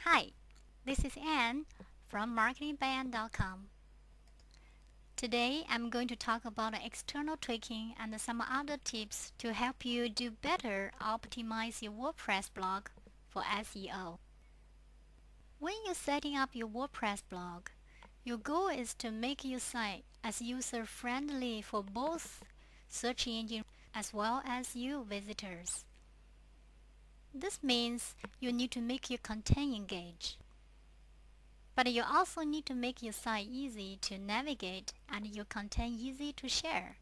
Hi, this is Anne from marketingbyanne.com. Today I'm going to talk about external tweaking and some other tips to help you do better optimize your WordPress blog for SEO. When you're setting up your WordPress blog, your goal is to make your site as user-friendly for both search engine as well as you visitors. This means you need to make your content engage. But you also need to make your site easy to navigate and your content easy to share.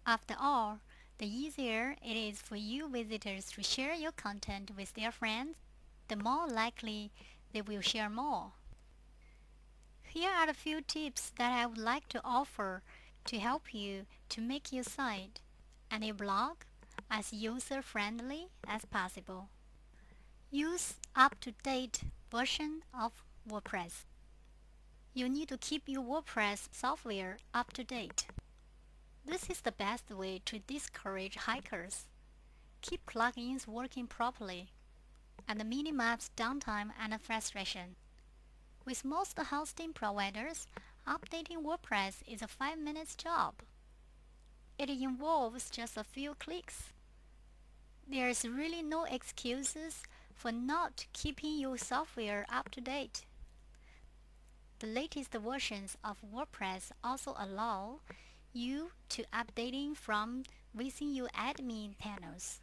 After all, the easier it is for you visitors to share your content with their friends, the more likely they will share more. Here are a few tips that I would like to offer to help you to make your site and your blog as user-friendly as possible. Use up-to-date version of WordPress. You need to keep your WordPress software up to date. This is the best way to discourage hackers, keep plugins working properly, and minimize downtime and frustration. With most hosting providers, updating WordPress is a 5 minutes job. It involves just a few clicks. There's really no excuses for not keeping your software up to date. The latest versions of WordPress also allow you to updating from within your admin panels.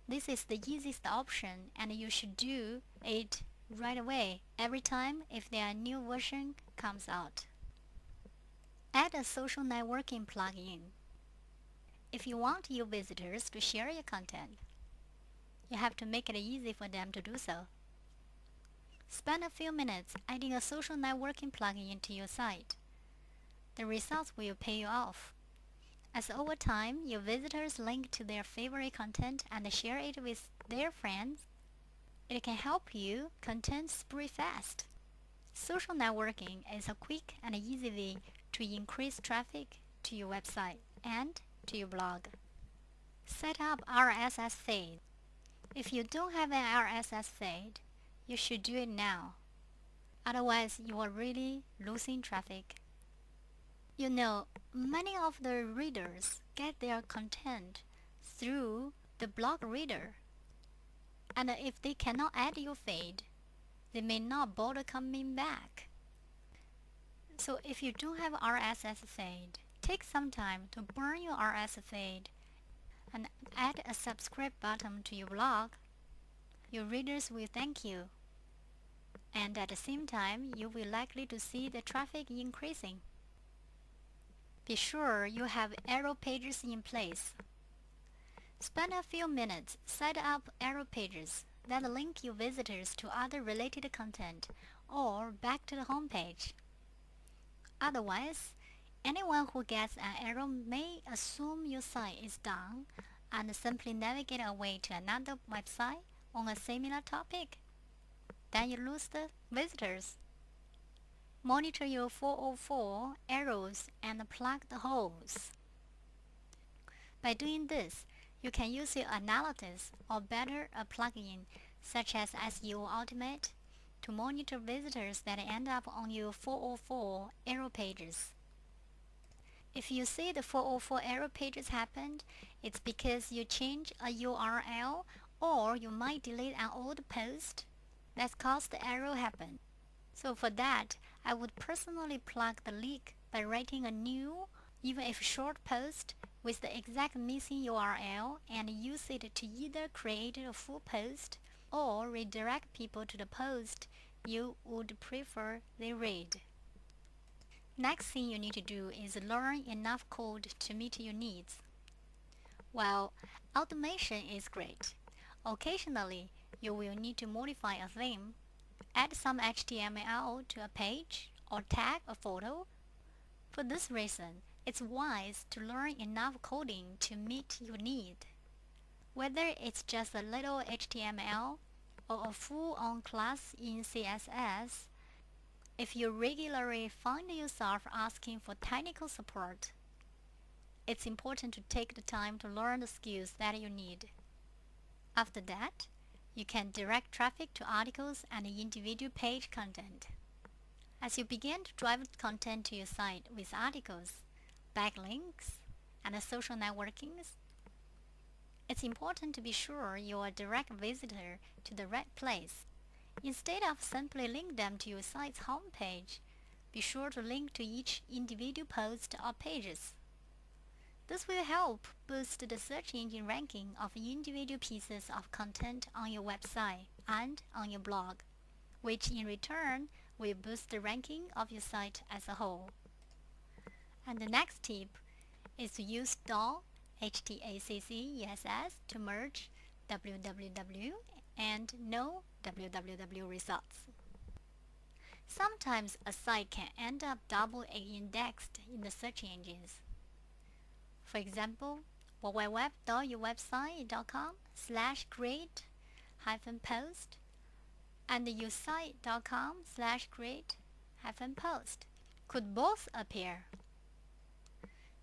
This is the easiest option and you should do it right away every time if their new version comes out. Add a social networking plugin. If you want your visitors to share your content, you have to make it easy for them to do so. Spend a few minutes adding a social networking plugin into your site. The results will pay you off. As over time, your visitors link to their favorite content and share it with their friends, it can help you content spread fast. Social networking is a quick and easy way to increase traffic to your website and to your blog. Set up RSS feed. If you don't have an RSS feed, you should do it now. Otherwise, you are really losing traffic. You know, many of the readers get their content through the blog reader. And if they cannot add your feed, they may not bother coming back. So if you don't have RSS feed, take some time to burn your RSS feed and add a subscribe button to your blog. Your readers will thank you. And at the same time, you will likely to see the traffic increasing. Be sure you have arrow pages in place. Spend a few minutes set up arrow pages that link your visitors to other related content or back to the home page. Otherwise, anyone who gets an arrow may assume your site is done and simply navigate away to another website on a similar topic. Then you lose the visitors. Monitor your 404 arrows and plug the holes. By doing this, you can use your analytics or better a plugin such as SEO Ultimate to monitor visitors that end up on your 404 arrow pages. If you see the 404 arrow pages happened, it's because you changed a URL or you might delete an old post that caused the error happen. So for that, I would personally plug the leak by writing a new, even if short post with the exact missing URL and use it to either create a full post or redirect people to the post you would prefer they read. Next thing you need to do is learn enough code to meet your needs. While automation is great, occasionally you will need to modify a theme, add some HTML to a page, or tag a photo. For this reason, it's wise to learn enough coding to meet your need. Whether it's just a little HTML or a full-on class in CSS, if you regularly find yourself asking for technical support, it's important to take the time to learn the skills that you need. After that, you can direct traffic to articles and individual page content. As you begin to drive content to your site with articles, backlinks, and social networkings, it's important to be sure you're a direct visitor to the right place. Instead of simply link them to your site's homepage, be sure to link to each individual post or pages. This will help boost the search engine ranking of individual pieces of content on your website and on your blog, which in return will boost the ranking of your site as a whole. And the next tip is to use DAL HDAC CSS to merge www and no www results. Sometimes a site can end up double indexed in the search engines. For example, www.yourwebsite.com/create-post and yoursite.com/create-post could both appear.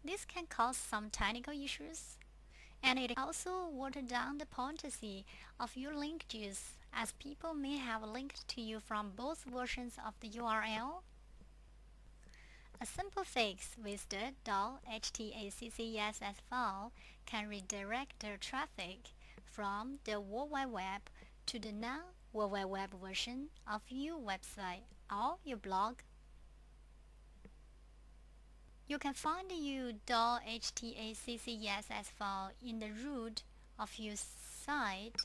This can cause some technical issues, and it also waters down the potency of your link juice, as people may have linked to you from both versions of the URL. A simple fix with the .htaccs CSS file can redirect the traffic from the World Wide Web to the non-World Wide Web version of your website or your blog. You can find your .htaccs CSS file in the root of your site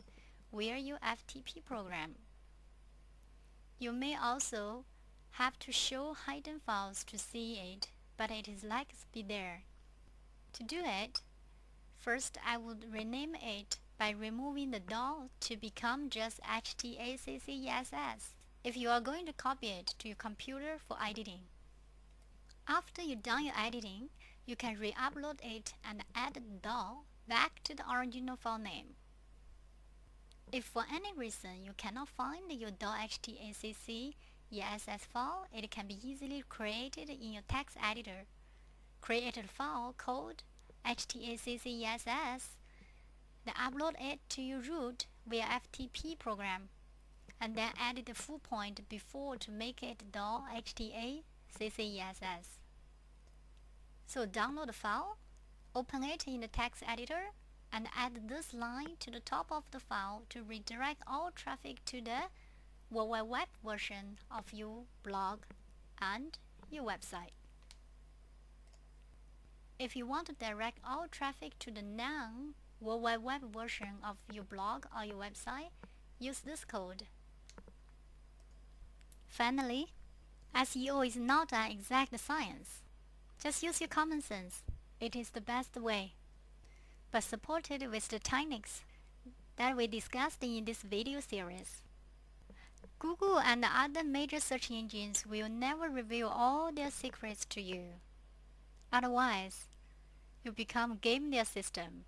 via your FTP program. You may also have to show hidden files to see it, but it is likely to be there. To do it, first I would rename it by removing the DAL to become just HDAC CSS if you are going to copy it to your computer for editing. After you've done your editing, you can re-upload it and add the DAL back to the original file name. If for any reason you cannot find your .htacc CSS file, it can be easily created in your text editor. Create a file called HDAC CSS, then upload it to your root via FTP program, and then add the full point before to make it .htacc CSS. So download the file, open it in the text editor, and add this line to the top of the file to redirect all traffic to the World Wide Web version of your blog and your website. If you want to direct all traffic to the non-World Wide Web version of your blog or your website, use this code. Finally, SEO is not an exact science. Just use your common sense. It is the best way, but supported with the techniques that we discussed in this video series. Google and other major search engines will never reveal all their secrets to you. Otherwise, you become game their system.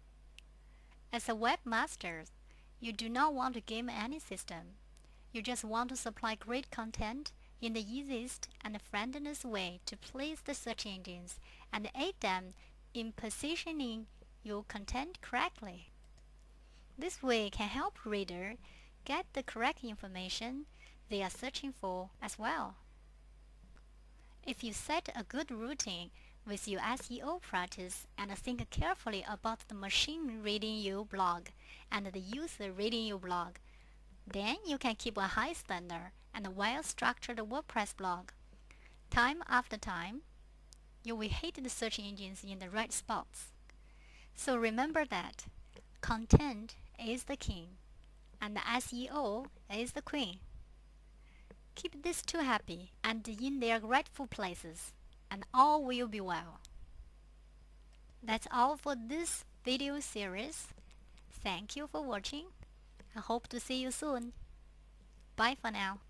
As a webmaster, you do not want to game any system. You just want to supply great content in the easiest and friendliest way to please the search engines and aid them in positioning your content correctly. This way can help readers get the correct information they are searching for as well. If you set a good routine with your SEO practice and think carefully about the machine reading your blog and the user reading your blog, then you can keep a high standard and a well-structured WordPress blog. Time after time, you will hit the search engines in the right spots. So remember that content is the king and the SEO is the queen. Keep these two happy and in their rightful places, and all will be well. That's all for this video series. Thank you for watching. I hope to see you soon. Bye for now.